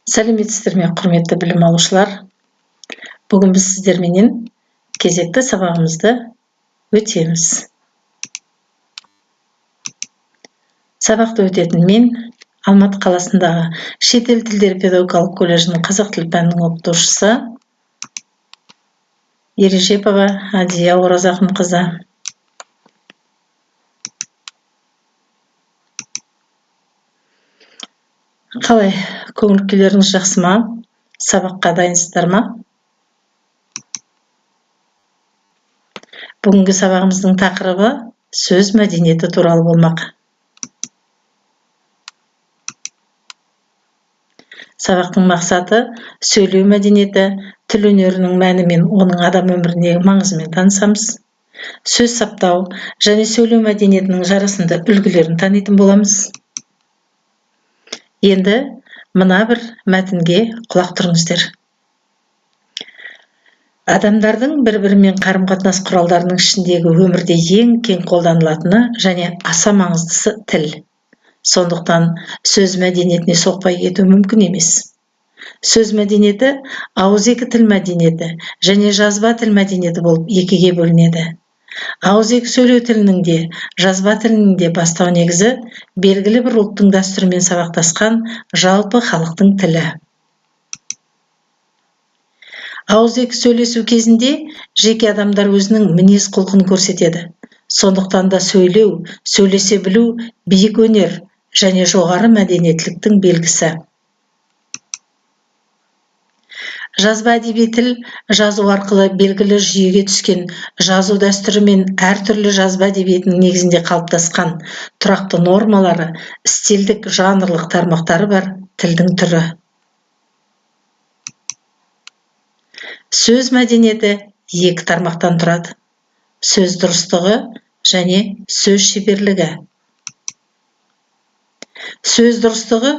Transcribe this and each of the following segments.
Сәлеметсіздер ме, құрметті білім алушылар. Бүгін біз сіздерменен кезекті сабағымызды өтеміз. Сабақты өтетін мен Алматы қаласындағы шетел тілдері педагогикалық колледжінің қазақ тілі пәнінің оқытушысы Ережепова Адия Оразақынқызы. Қалай, көңіл күйлеріңіз жақсы ма? Сабаққа дайынсыздар ма? Бүгінгі сабағымыздың тақырыбы сөз мәдениеті туралы болмақ. Сабақтың мақсаты сөйлеу мәдениеті, тіл өнерінің мәні мен оның адам өміріндегі маңызымен танысамыз. Сөз саптау және сөйлеу мәдениетінің жарасымды үлгілерін танитын боламыз. Енді мына бір мәтінге құлақ түріңіздер. Адамдардың бір-бірімен қарым-қатынас құралдарының ішіндегі өмірде ең кең қолданылатыны және аса маңыздысы тіл. Сондықтан сөз мәдениетіне соқпай кету мүмкін емес. Сөз мәдениеті ауызекі тіл мәдениеті және жазба тіл мәдениеті болып екіге бөлінеді. Ауызекі сөйлеу тілінің де, жазба тілінің де бастау негізі белгілі бір ұлттың дәстүрімен сабақтасқан жалпы халықтың тілі. Ауызекі сөйлесу кезінде жеке адамдар өзінің мінез құлқын көрсетеді. Сондықтан да сөйлеу, сөйлесе білу биік өнер және жоғары мәдениеттіліктің белгісі. Жазба әдеби тіл жазу арқылы белгілі жүйеге түскен жазу дәстүрі мен әртүрлі жазба әдебиетінің негізінде қалыптасқан тұрақты нормалары, стильдік жанрлық тармақтары бар тілдің түрі. Сөз мәдениеті екі тармақтан тұрады: сөз дұрыстығы және сөз шеберлігі. Сөз дұрыстығы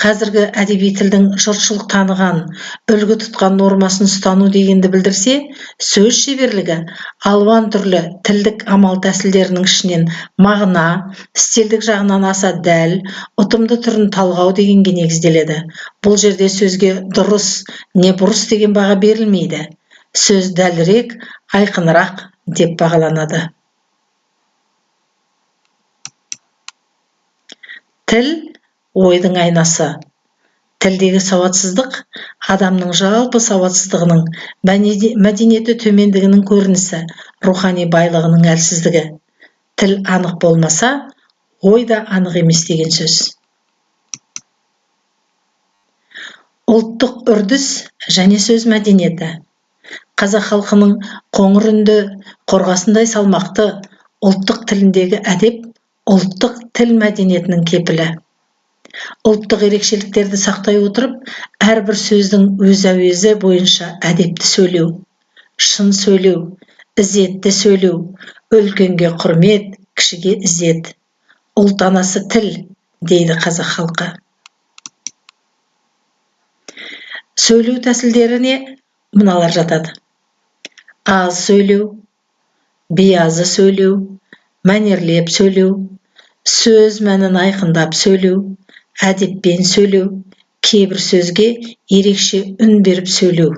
қазіргі әдеби тілдің жұртшылық таныған, үлгі тұтқан нормасын ұстану дегенді білдірсе, сөз шеберлігі алуан түрлі тілдік амал тәсілдерінің ішінен мағына, стильдік жағынан аса дәл, ұтымды түрін талғау дегенге негізделеді. Бұл жерде сөзге дұрыс не бұрыс деген баға берілмейді. Сөз дәлірек, айқынырақ деп бағаланады. Тіл ойдың айнасы. Тілдегі сауатсыздық адамның жалпы сауатсыздығының, мәдениеті төмендігінің көрінісі, рухани байлығының әлсіздігі. Тіл анық болмаса, ой да анық емес деген сөз. Ұлттық үрдіс және сөз мәдениеті. Қазақ халқының қоңыр үнді, қорғасындай салмақты ұлттық тіліндегі әдеп ұлттық тіл мәдениетінің кепілі. Ұлттық ерекшеліктерді сақтай отырып, әрбір сөздің өз әуезі бойынша әдепті сөйлеу, шын сөйлеу, ізетті сөйлеу, үлкенге құрмет, кішіге ізет. Ұлт анасы тіл, дейді қазақ халқы. Сөйлеу тәсілдеріне мыналар жатады: аз сөйлеу, биязы сөйлеу, мәнерлеп сөйлеу, сөз мәнін айқындап сөйлеу, әдеппен сөйлеу, кейбір сөзге ерекше үн беріп сөйлеу.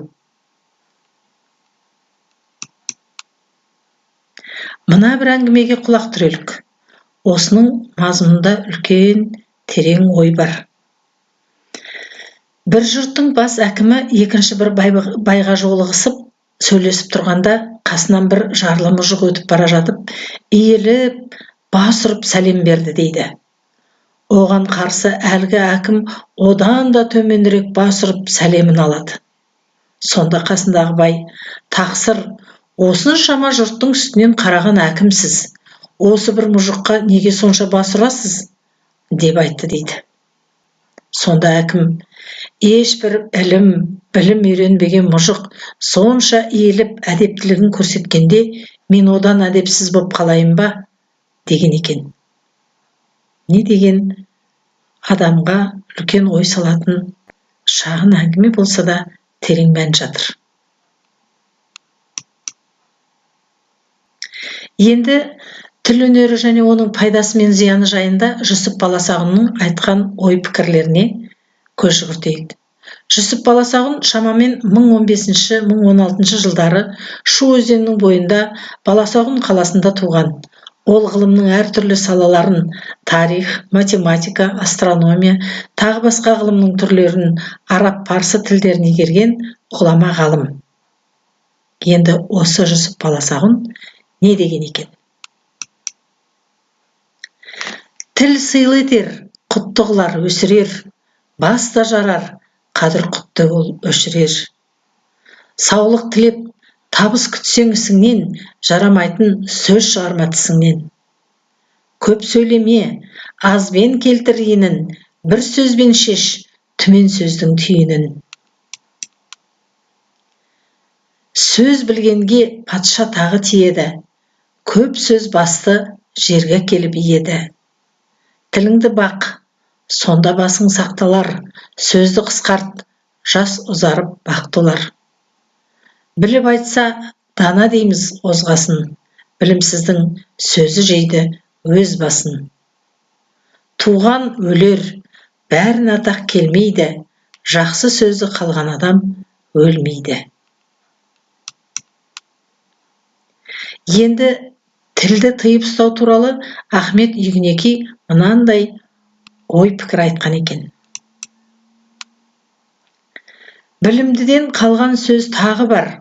Мына бір әңгімеге құлақ түрелік. Осының мазмұнында үлкен, терең ой бар. Бір жұрттың бас әкімі екінші бір байға жолығысып, сөйлесіп тұрғанда, қасынан бір жарлы мұжық өтіп бара жатып, иіліп, бас ұрып сәлем берді дейді. Оған қарсы әлгі әкім одан да төменірек бас ұрып сәлемін алады. Сонда қасындағы бай: тақсыр, осыншама жұрттың үстінен қараған әкімсіз. Осы бір мұжыққа неге сонша бас ұрасыз? деп айтты дейді. Сонда әкім: ешбір білім үйренбеген мұжық сонша иіліп әдептілігін көрсеткенде, мен одан әдепсіз боп қалайын ба? деген екен. Не деген адамға үлкен ой салатын шағын әңгіме болса да терең мән жатыр. Енді тіл өнері және оның пайдасы мен зияны жайында Жүсіп Баласағұнның айтқан ой пікірлеріне көз жүгіртейік. жүсіп баласағұн шамамен 1015-1016 жылдары Шу өзенінің бойында Баласағұн қаласында туған. Ол ғылымның әртүрлі салаларын, тарих, математика, астрономия, тағы басқа ғылымның түрлерін, араб, парсы тілдерін игерген ғұлама ғалым. Енді осы жүсіп баласағұн не деген екен? Тіл сыйлы етер, құтты қылар, өсірер, баста жарар, қадір құтты ол өшірер. Саулық тілеп, табыс күтсең ісіңнен, жарамайтын сөз шығарма тісіңнен. Көп сөйлеме, азбен келтір иінін, бір сөзбен шеш, түмен сөздің түйінін. Сөз білгенге патша тағы тиеді, көп сөз басты жерге келіп иеді. Тіліңді бақ, сонда басың сақталар, сөзді қысқарт, жас ұзарып бақыт олар. Біліп айтса, дана дейміз озғасын, білімсіздің сөзі жейді өз басын. Туған өлер, бәрін атақ келмейді, жақсы сөзі қалған адам өлмейді. Енді тілді тыйып ұстау туралы Ахмет Югнеки мынандай ой пікір айтқан екен. Білімдіден қалған сөз тағы бар,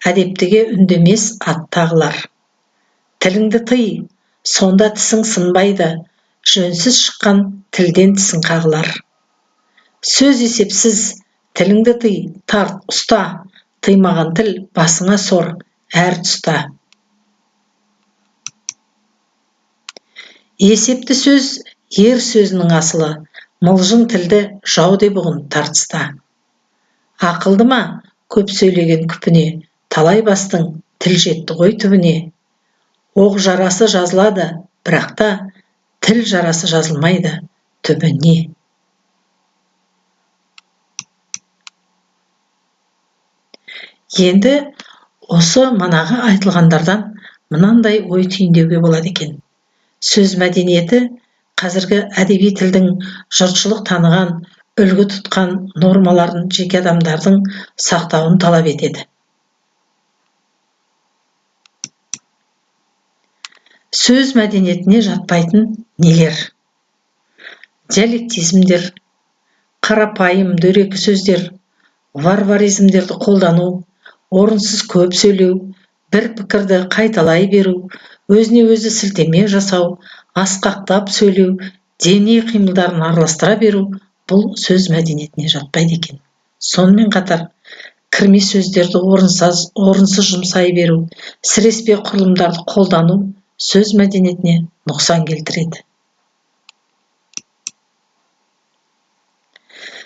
әдептіге үндемес аттағылар. Тіліңді тый, сонда тісің сынбайды, жөнсіз шыққан тілден тісің қағылар. Сөз есепсіз, тіліңді тый, тарт, ұста, тыймаған тіл басыңа сор әр тұста. Есепті сөз ер сөзінің асылы, мылжың тілді жау деп ұғын тартыста. Ақылды ма көп сөйлеген күпіне, талай бастың тіл жетті ғой түбіне. Оқ жарасы жазылады, бірақ та тіл жарасы жазылмайды түбіне. Енді осы манағы айтылғандардан мынандай ой түйіндеуге болады екен. Сөз мәдениеті қазіргі әдеби тілдің жұртшылық таныған, үлгі тұтқан нормаларын жеке адамдардың сақтауын талап етеді. Сөз мәдениетіне жатпайтын нелер? Диалектизмдер, қарапайым дөрекі сөздер, варваризмдерді қолдану, орынсыз көп сөйлеу, бір пікірді қайталай беру, өзіне өзі сілтеме жасау, асқақтап сөйлеу, дене қимылдарын араластыра беру бұл сөз мәдениетіне жатпайды екен. Сонымен қатар, кірме сөздерді орынсыз жұмсай беру, сіреспе құрылымдарды қолдану сөз мәдениетіне нұқсан келтіреді.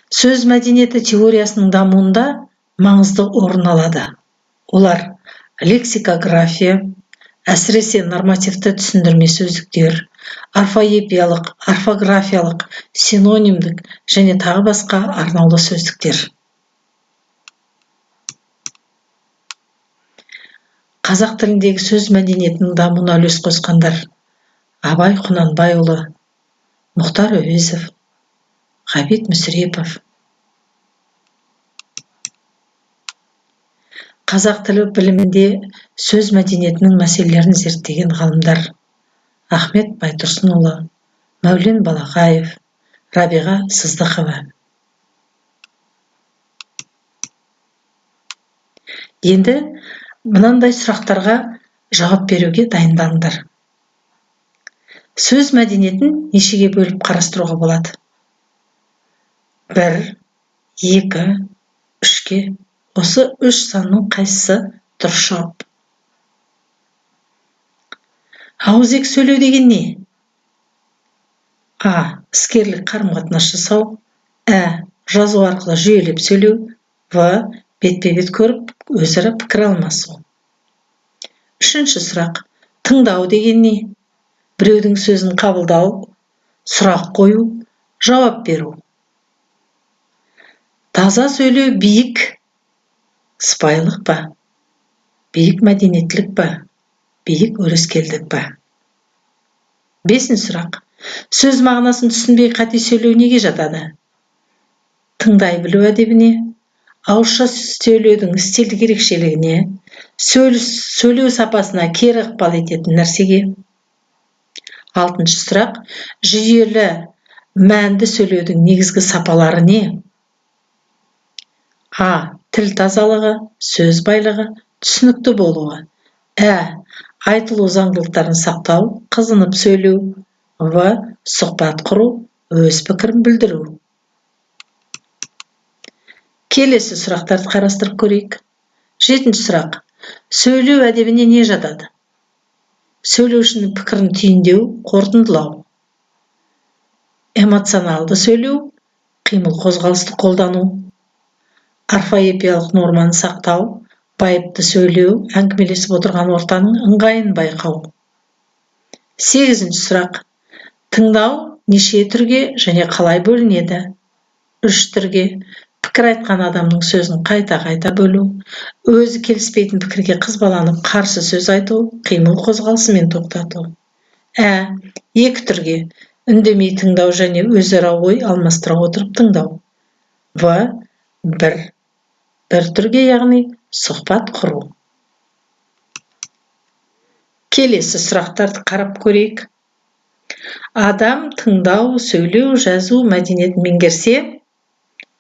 Сөз мәдениеті теориясының дамуында маңызды орын алады. Олар лексикография, әсіресе нормативті түсіндірме сөздіктер, орфоэпиялық, орфографиялық, синонимдік және тағы басқа арнаулы сөздіктер. Қазақ тіліндегі сөз мәдениетінің дамуына үлес қосқандар: Абай Құнанбайұлы, Мұхтар Әуезов, Ғабит Мүсірепов. Қазақ тілі білімінде сөз мәдениетінің мәселелерін зерттеген ғалымдар: Ахмет Байтұрсынұлы, Мәулен Балақаев, Рабиға Сыздықова. Енді мынандай сұрақтарға жауап беруге дайындалыңдар. Сөз мәдениетін нешеге бөліп қарастыруға болады? 1, 2, 3-ке. Осы 3 санның қайсысы дұрыс жауап? Ауызекі сөйлеу деген не? А. Іскерлік қарым-қатынас жасау. Ә. Жазу арқылы жүйелеп сөйлеу. В. Бетпе-бет көріп, өзара пікір алмасу. 3-ші сұрақ. Тыңдау деген не? Біреудің сөзін қабылдау, сұрақ қою, жауап беру. Таза сөйлеу биік сыпайылық па? Биік мәдениеттілік па? Биік өрескелдік па? 5-ші сұрақ. Сөз мағынасын түсінбей қате сөйлеу неге жатады? тыңдай білу әдебіне, ауызша сөйлеудің стильдік ерекшелігіне, сөйлеу сапасына кері ықпал ететін нәрсеге. 6-шы сұрақ, жүйелі, мәнді сөйлеудің негізгі сапалары не? А. Тіл тазалығы, сөз байлығы, түсінікті болуы. Айтылу заңдылықтарын сақтау, қызынып сөйлеу. В. Сұхбат құру, өз пікірін білдіру. Келесі сұрақтарды қарастырып көрейік. 7-ші сұрақ. Сөйлеу әдебіне не жатады? Сөйлеушінің пікірін түйіндеу, қорытындылау. Эмоционалды сөйлеу, қимыл қозғалысты қолдану. Орфоэпиялық норманы сақтау, байыпты сөйлеу, әңгімелесіп отырған ортаның ыңғайын байқау. 8-ші сұрақ. Тыңдау неше түрге және қалай бөлінеді? 3 түрге. Пікір айтқан адамның сөзін қайта-қайта бөлу, өзі келіспейтін пікірге қызбаланып қарсы сөз айту, қимыл қозғалысымен тоқтату. 2 түрге. Үндемей тыңдау және өзара ой алмастыра отырып тыңдау. В. 1 түрге, яғни сұхбат құру. Келесі сұрақтарды қарап көрейік. Адам тыңдау, сөйлеу, жазу мәдениетін меңгерсе,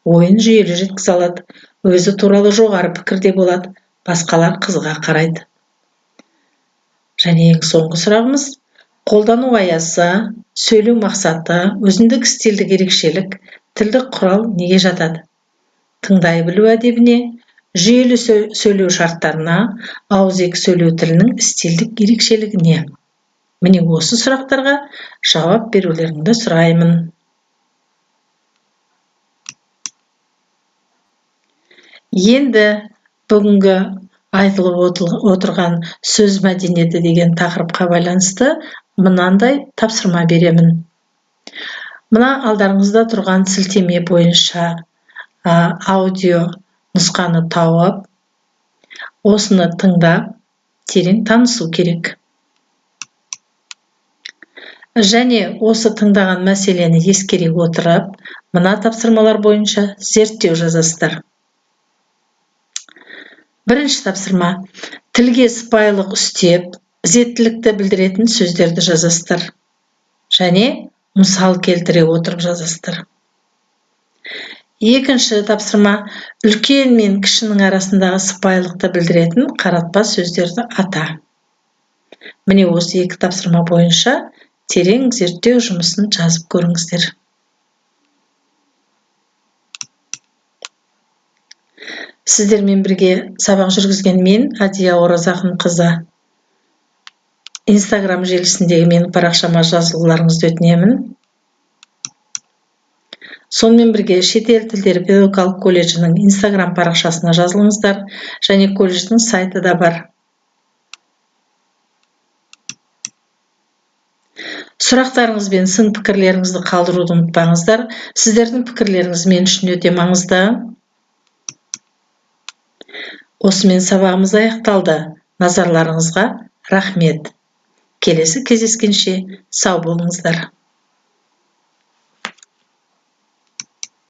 ойын жүйелі жеткізе алады, өзі туралы жоғары пікірде болады, басқалар қызыға қарайды. Және ең соңғы сұрағымыз, қолдану аясы, сөйлеу мақсаты, өзіндік стильдік ерекшелік, тілдік құрал неге жатады? Тыңдай білу әдебіне, жүйелі сөйлеу шарттарына, ауызекі сөйлеу тілінің стильдік ерекшелігіне. Міне осы сұрақтарға жауап берулеріңді сұраймын. Енді бүгінгі айтылып отырған сөз мәдениеті деген тақырыпқа байланысты мынандай тапсырма беремін. Мына алдарыңызда тұрған сілтеме бойынша аудио нұсқаны тауып, осыны тыңдап, терең танысу керек. Және осы тыңдаған мәселені ескере отырып, мына тапсырмалар бойынша зерттеу жазасыздар. 1-ші тапсырма. Тілге сыпайылық үстеп, ізеттілікті білдіретін сөздерді жазасыздар. Және мысал келтіре отырып жазасыздар. 2-ші тапсырма. Үлкен мен кішінің арасындағы сыпайылықты білдіретін қаратпа сөздерді ата. Міне осы 2 тапсырма бойынша терең зерттеу жұмысын жазып көріңіздер. Сіздермен бірге сабақ жүргізген мен, Адия Оразақынқызы. Инстаграм желісіндегі менің парақшама жазылуларыңызды өтінемін. Сонымен бірге шетел тілдері педагогикалық колледжінің Инстаграм парақшасына жазылыңыздар, және колледждің сайты да бар. Сұрақтарыңыз бен сын пікірлеріңізді қалдыруды ұмытпаңыздар. Сіздердің пікірлеріңіз мен үшін өте маңызды. Осымен сабағымыз аяқталды. Назарларыңызға рахмет. Келесі кездескенше сау болыңыздар.